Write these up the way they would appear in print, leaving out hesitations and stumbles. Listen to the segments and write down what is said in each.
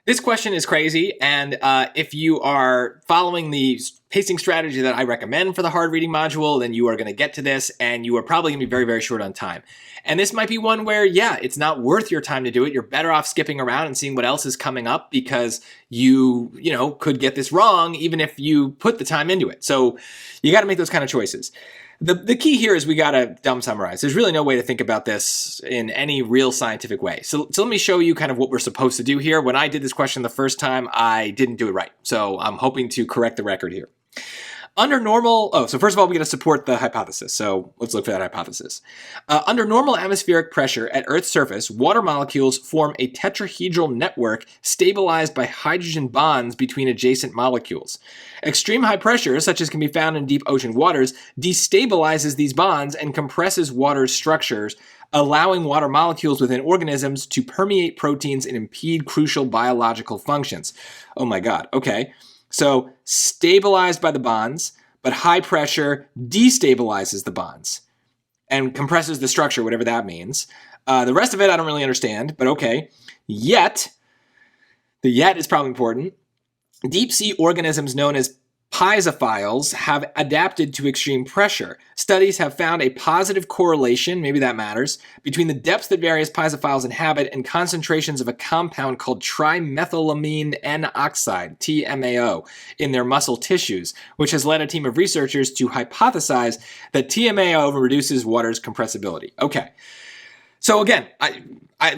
This question is crazy, and if you are following the pacing strategy that I recommend for the hard reading module, then you are going to get to this, and you are probably going to be very, very short on time. And this might be one where, yeah, it's not worth your time to do it. You're better off skipping around and seeing what else is coming up because you could get this wrong even if you put the time into it. So you got to make those kind of choices. The key here is we got to dumb summarize. There's really no way to think about this in any real scientific way. So let me show you kind of what we're supposed to do here. When I did this question the first time, I didn't do it right. So I'm hoping to correct the record here. Under normal, so first of all, we got to support the hypothesis. So let's look for that hypothesis. Under normal atmospheric pressure at Earth's surface, water molecules form a tetrahedral network stabilized by hydrogen bonds between adjacent molecules. Extreme high pressure, such as can be found in deep ocean waters, destabilizes these bonds and compresses water's structures, allowing water molecules within organisms to permeate proteins and impede crucial biological functions. Oh my God, okay. So stabilized by the bonds, but high pressure destabilizes the bonds and compresses the structure, whatever that means. The rest of it I don't really understand, but okay. Yet, the yet is probably important. Deep sea organisms known as pisophiles have adapted to extreme pressure. Studies have found a positive correlation, maybe that matters, between the depths that various pisophiles inhabit and concentrations of a compound called trimethylamine N-oxide, TMAO, in their muscle tissues, which has led a team of researchers to hypothesize that TMAO reduces water's compressibility. Okay. So again,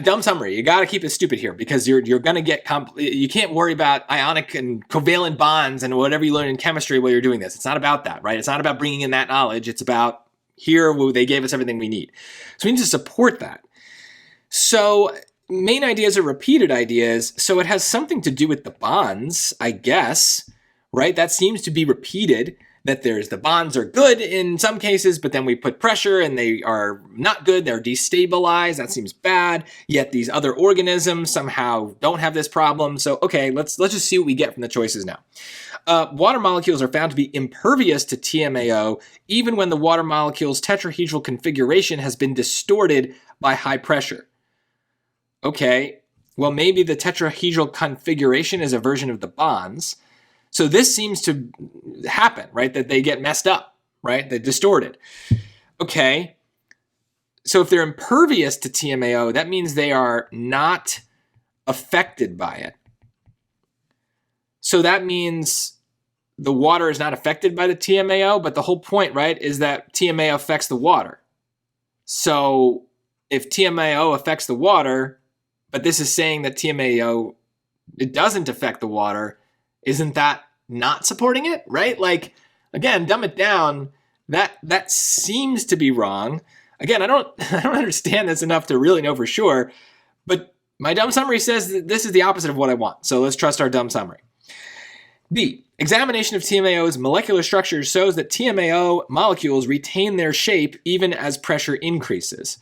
dumb summary. You got to keep it stupid here because you're going to get you can't worry about ionic and covalent bonds and whatever you learn in chemistry while you're doing this. It's not about that, right? It's not about bringing in that knowledge. It's about here they gave us everything we need. So we need to support that. So main ideas are repeated ideas. So it has something to do with the bonds, I guess, right? That seems to be repeated. That the bonds are good in some cases, but then we put pressure and they are not good. They're destabilized. That seems bad. Yet these other organisms somehow don't have this problem. So, okay, let's just see what we get from the choices now. Water molecules are found to be impervious to TMAO, even when the water molecule's tetrahedral configuration has been distorted by high pressure. Okay, well, maybe the tetrahedral configuration is a version of the bonds. So this seems to happen, right? That they get messed up, right? They're distorted. Okay. So if they're impervious to TMAO, that means they are not affected by it. So that means the water is not affected by the TMAO, but the whole point, right, is that TMAO affects the water. So if TMAO affects the water, but this is saying that TMAO, it doesn't affect the water, isn't that not supporting it, right? Like, again, dumb it down. That seems to be wrong. Again, I don't understand this enough to really know for sure, but my dumb summary says that this is the opposite of what I want. So let's trust our dumb summary. B, examination of TMAO's molecular structure shows that TMAO molecules retain their shape even as pressure increases.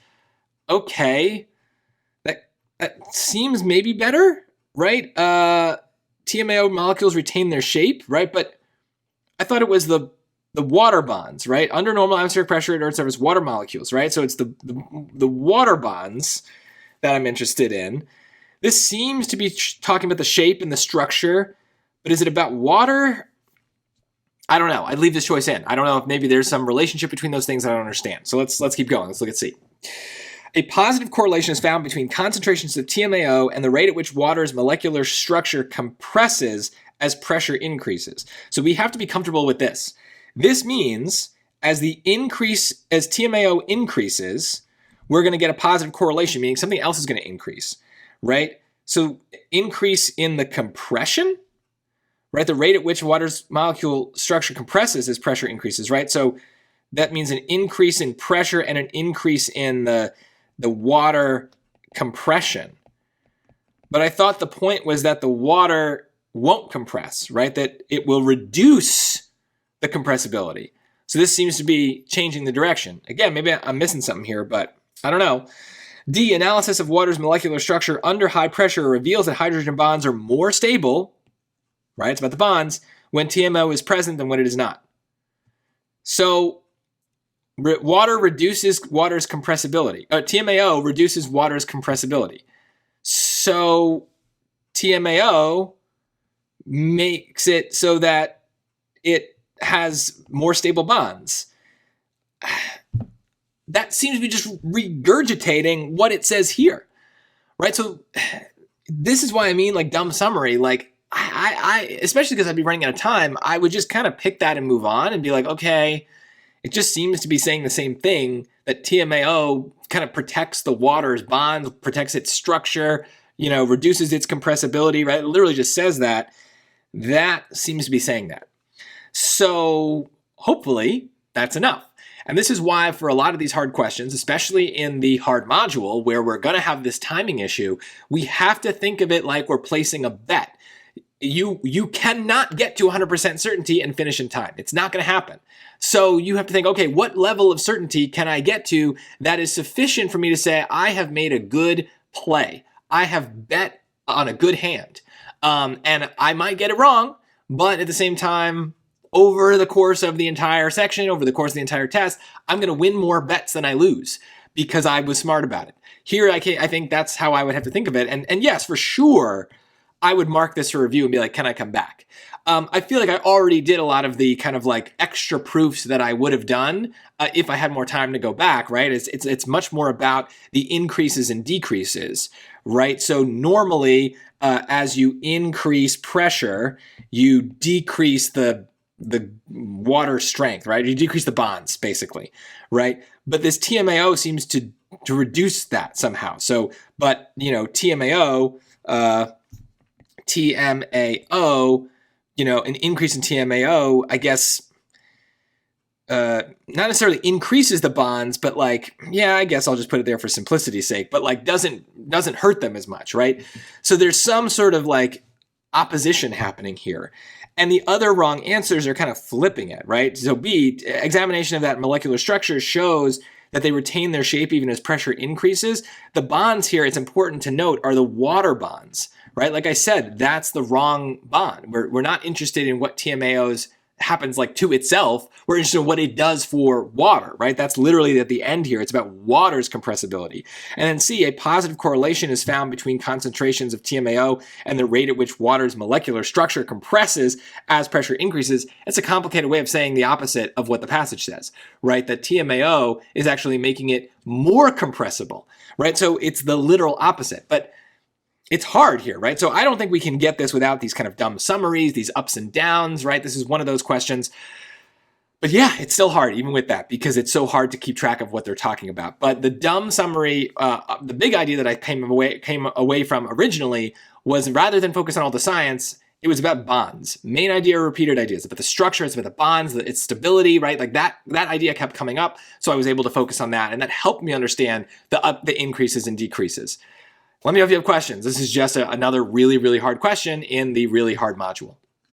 Okay, that seems maybe better, right? TMAO molecules retain their shape, right? But I thought it was the water bonds, right? Under normal atmospheric pressure at Earth's surface, water molecules, right? So it's the water bonds that I'm interested in. This seems to be talking about the shape and the structure, but is it about water? I don't know. I'd leave this choice in. I don't know if maybe there's some relationship between those things I don't understand. So let's keep going. Let's look at C. A positive correlation is found between concentrations of TMAO and the rate at which water's molecular structure compresses as pressure increases. So we have to be comfortable with this. This means as TMAO increases, we're going to get a positive correlation, meaning something else is going to increase, right? So increase in the compression, right? The rate at which water's molecule structure compresses as pressure increases, right? So that means an increase in pressure and an increase in the water compression. But I thought the point was that the water won't compress, right? That it will reduce the compressibility. So this seems to be changing the direction. Again, maybe I'm missing something here, but I don't know. D, analysis of water's molecular structure under high pressure reveals that hydrogen bonds are more stable, right? It's about the bonds, when TMAO is present than when it is not. So water reduces water's compressibility. TMAO reduces water's compressibility. So TMAO makes it so that it has more stable bonds. That seems to be just regurgitating what it says here, right? So this is why I mean, like, dumb summary. Like, I especially because I'd be running out of time, I would just kind of pick that and move on and be like, okay, it just seems to be saying the same thing, that TMAO kind of protects the water's bonds, protects its structure, reduces its compressibility, right? It literally just says that. That seems to be saying that. So hopefully that's enough. And this is why for a lot of these hard questions, especially in the hard module where we're going to have this timing issue, we have to think of it like we're placing a bet. You cannot get to 100% certainty and finish in time. It's not going to happen. So you have to think, okay, what level of certainty can I get to that is sufficient for me to say I have made a good play. I have bet on a good hand. And I might get it wrong, but at the same time, over the course of the entire section, over the course of the entire test, I'm going to win more bets than I lose because I was smart about it. Here, I think that's how I would have to think of it. And yes, for sure, I would mark this for review and be like, can I come back? I feel like I already did a lot of the kind of like extra proofs that I would have done if I had more time to go back, right? It's much more about the increases and decreases, right? So normally, as you increase pressure, you decrease the water strength, right? You decrease the bonds, basically, right? But this TMAO seems to reduce that somehow. So, but TMAO, an increase in TMAO, I guess, not necessarily increases the bonds, but I guess I'll just put it there for simplicity's sake, but doesn't hurt them as much, right? So there's some sort of opposition happening here. And the other wrong answers are kind of flipping it, right? So B, examination of that molecular structure shows that they retain their shape even as pressure increases. The bonds here, it's important to note, are the water bonds, right? Like I said, that's the wrong bond. We're not interested in what TMAOs happens to itself. We're interested in what it does for water, right? That's literally at the end here. It's about water's compressibility. And then C, a positive correlation is found between concentrations of TMAO and the rate at which water's molecular structure compresses as pressure increases. It's a complicated way of saying the opposite of what the passage says, right? That TMAO is actually making it more compressible, right? So it's the literal opposite. But it's hard here, right? So I don't think we can get this without these kind of dumb summaries, these ups and downs, right? This is one of those questions. But yeah, it's still hard even with that because it's so hard to keep track of what they're talking about. But the dumb summary, the big idea that I came away from originally was rather than focus on all the science, it was about bonds. Main idea or repeated ideas. About the structure, it's about the bonds, its stability, right? That idea kept coming up. So I was able to focus on that. And that helped me understand the increases and decreases. Let me know if you have questions. This is just another really, really hard question in the really hard module.